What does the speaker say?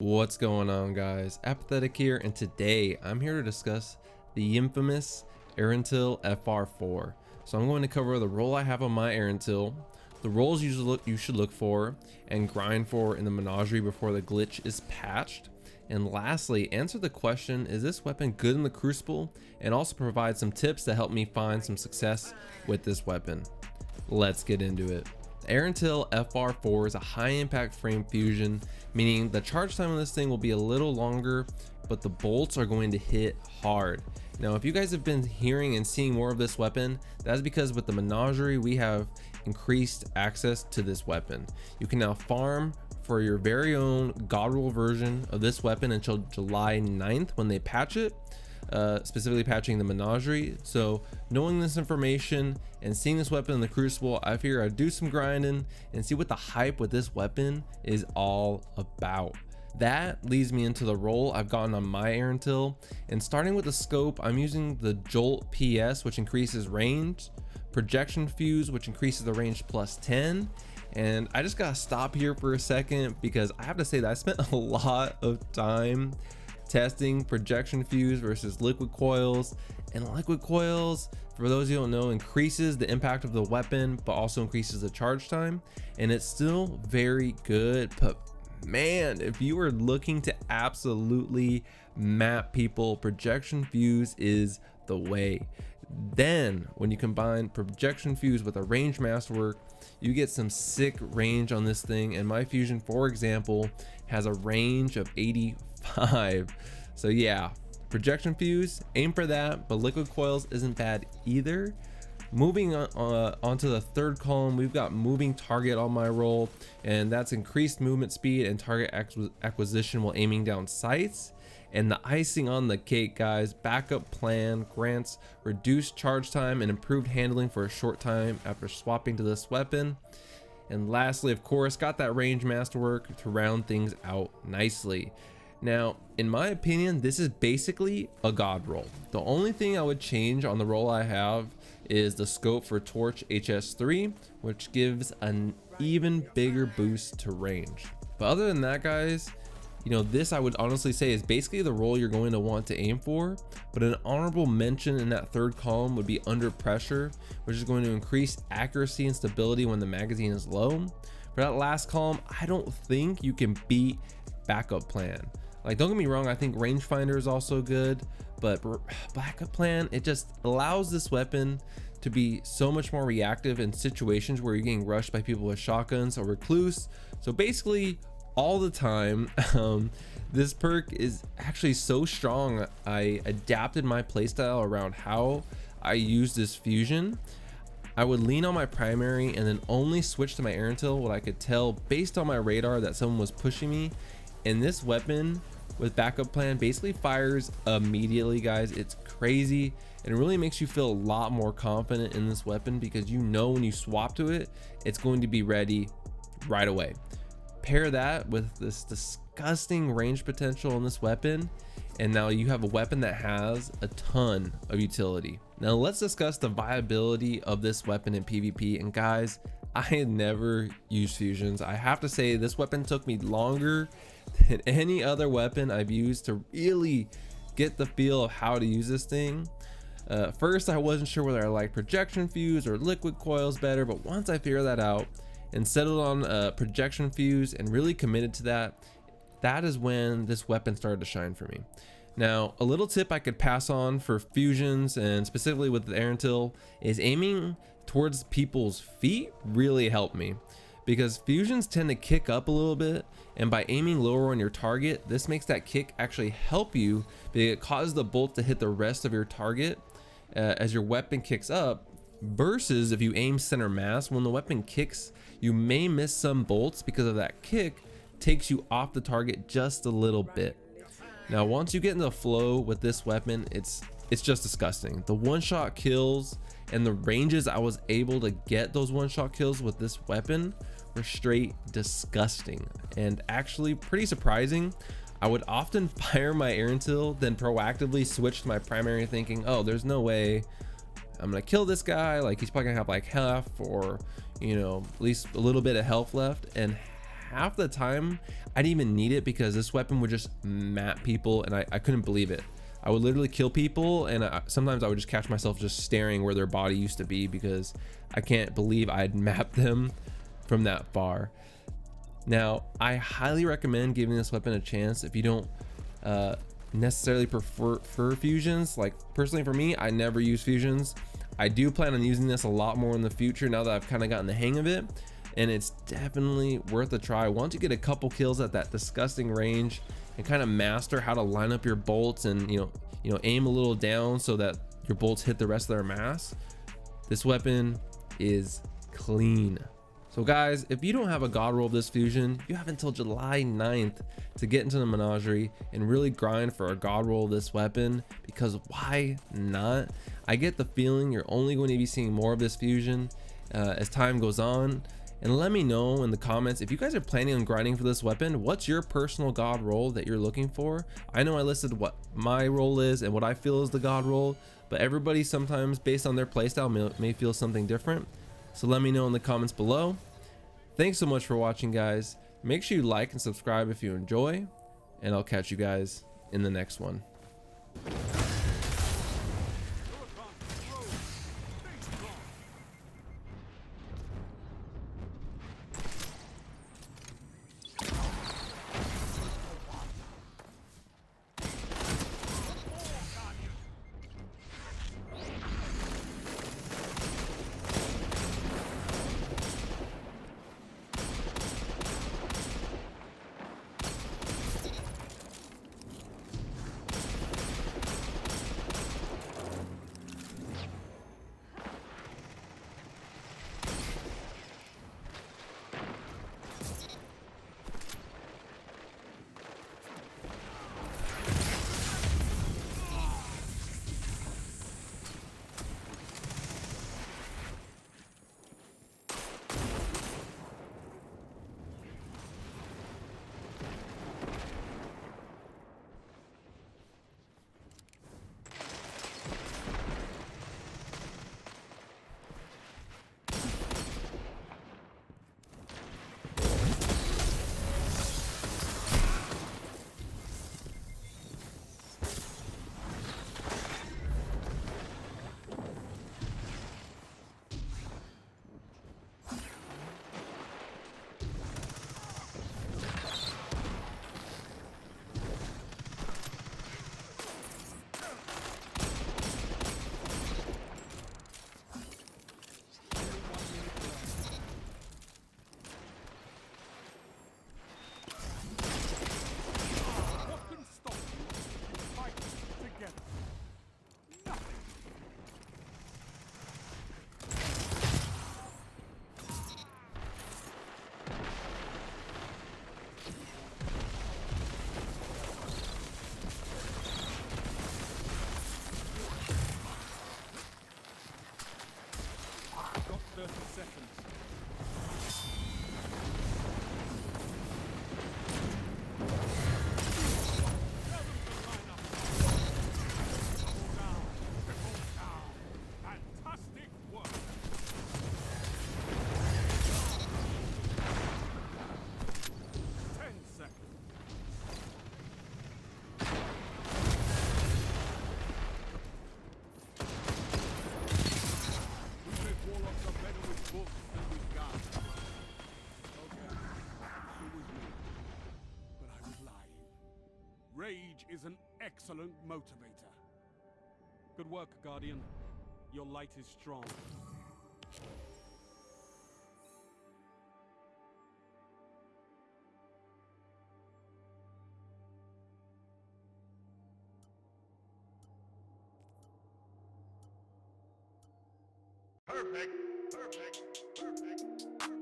What's going on, guys? Apathetic here, and today I'm here to discuss the infamous Erentil FR4. So I'm going to cover the role I have on my Erentil, the roles you should look for and grind for in the Menagerie before the glitch is patched, and lastly answer the question, is this weapon good in the Crucible, and also provide some tips to help me find some success with this weapon. Let's get into it. Erentil FR4 is a high impact frame fusion, meaning the charge time on this thing will be a little longer, but the bolts are going to hit hard. Now, if you guys have been hearing and seeing more of this weapon, that's because with the Menagerie, we have increased access to this weapon. You can now farm for your very own God Roll version of this weapon until July 9th when they patch it. Specifically patching the Menagerie. So knowing this information and seeing this weapon in the Crucible, I figure I'd do some grinding and see what the hype with this weapon is all about. That leads me into the role I've gotten on my Erentil, and starting with the scope, I'm using the Jolt PS, which increases range, projection fuse, which increases the range plus 10. And I just gotta stop here for a second because I have to say that I spent a lot of time testing projection fuse versus liquid coils, and liquid coils, for those who don't know, increases the impact of the weapon but also increases the charge time, and it's still very good. But man, if you are looking to absolutely map people, projection fuse is the way. Then when you combine projection fuse with a range masterwork, you get some sick range on this thing, and my fusion, for example, has a range of 85. So yeah, projection fuse, aim for that, but liquid coils isn't bad either. Moving on, onto the third column, we've got moving target on my roll, and that's increased movement speed and target acquisition while aiming down sights. And the icing on the cake, guys, backup plan grants reduced charge time and improved handling for a short time after swapping to this weapon. And lastly, of course, got that range masterwork to round things out nicely. Now, in my opinion, this is basically a God roll. The only thing I would change on the roll I have is the scope for Torch HS3, which gives an even bigger boost to range. But other than that, guys, you know, this I would honestly say is basically the role you're going to want to aim for. But an honorable mention in that third column would be under pressure, which is going to increase accuracy and stability when the magazine is low. For that last column, I don't think you can beat backup plan. Like, don't get me wrong, I think rangefinder is also good, but backup plan, it just allows this weapon to be so much more reactive in situations where you're getting rushed by people with shotguns or recluse. So basically all the time, this perk is actually so strong. I adapted my playstyle around how I use this fusion. I would lean on my primary and then only switch to my Erentil when I could tell based on my radar that someone was pushing me. And this weapon with backup plan basically fires immediately, guys. It's crazy, and it really makes you feel a lot more confident in this weapon because you know when you swap to it, it's going to be ready right away. Pair that with this disgusting range potential on this weapon, and now you have a weapon that has a ton of utility. Now let's discuss the viability of this weapon in PvP. And guys, I had never used fusions. I have to say this weapon took me longer than any other weapon I've used to really get the feel of how to use this thing. First, I wasn't sure whether I liked projection fuse or liquid coils better, but once I figured that out and settled on projection fuse and really committed to that, that is when this weapon started to shine for me. Now, a little tip I could pass on for fusions, and specifically with the Erentil, is aiming towards people's feet really helped me, because fusions tend to kick up a little bit, and by aiming lower on your target, this makes that kick actually help you because it causes the bolt to hit the rest of your target as your weapon kicks up, versus if you aim center mass, when the weapon kicks, you may miss some bolts because of that kick takes you off the target just a little bit. Now, once you get in the flow with this weapon, it's just disgusting. The one-shot kills and the ranges I was able to get those one-shot kills with this weapon were straight disgusting and actually pretty surprising. I would often fire my Erentil, then proactively switch to my primary thinking, oh, there's no way I'm gonna kill this guy. Like, he's probably gonna have like half or, you know, at least a little bit of health left. And half the time I didn't even need it because this weapon would just map people, and I couldn't believe it. I would literally kill people, and sometimes I would just catch myself just staring where their body used to be because I can't believe I had mapped them from that far. Now, I highly recommend giving this weapon a chance if you don't necessarily prefer fusions. Like personally for me, I never use fusions. I do plan on using this a lot more in the future now that I've kind of gotten the hang of it, and it's definitely worth a try. Once you get a couple kills at that disgusting range and kind of master how to line up your bolts and you know aim a little down so that your bolts hit the rest of their mass, this weapon is clean. So guys, if you don't have a God Roll of this fusion, you have until July 9th to get into the Menagerie and really grind for a God Roll of this weapon, because why not? I get the feeling you're only going to be seeing more of this fusion as time goes on. And let me know in the comments if you guys are planning on grinding for this weapon. What's your personal God Roll that you're looking for? I know I listed what my role is and what I feel is the God Roll, but everybody sometimes based on their playstyle may feel something different. So let me know in the comments below. Thanks so much for watching, guys. Make sure you like and subscribe if you enjoy, and I'll catch you guys in the next one. Rage is an excellent motivator. Good work, Guardian. Your light is strong. Perfect, perfect, perfect, perfect.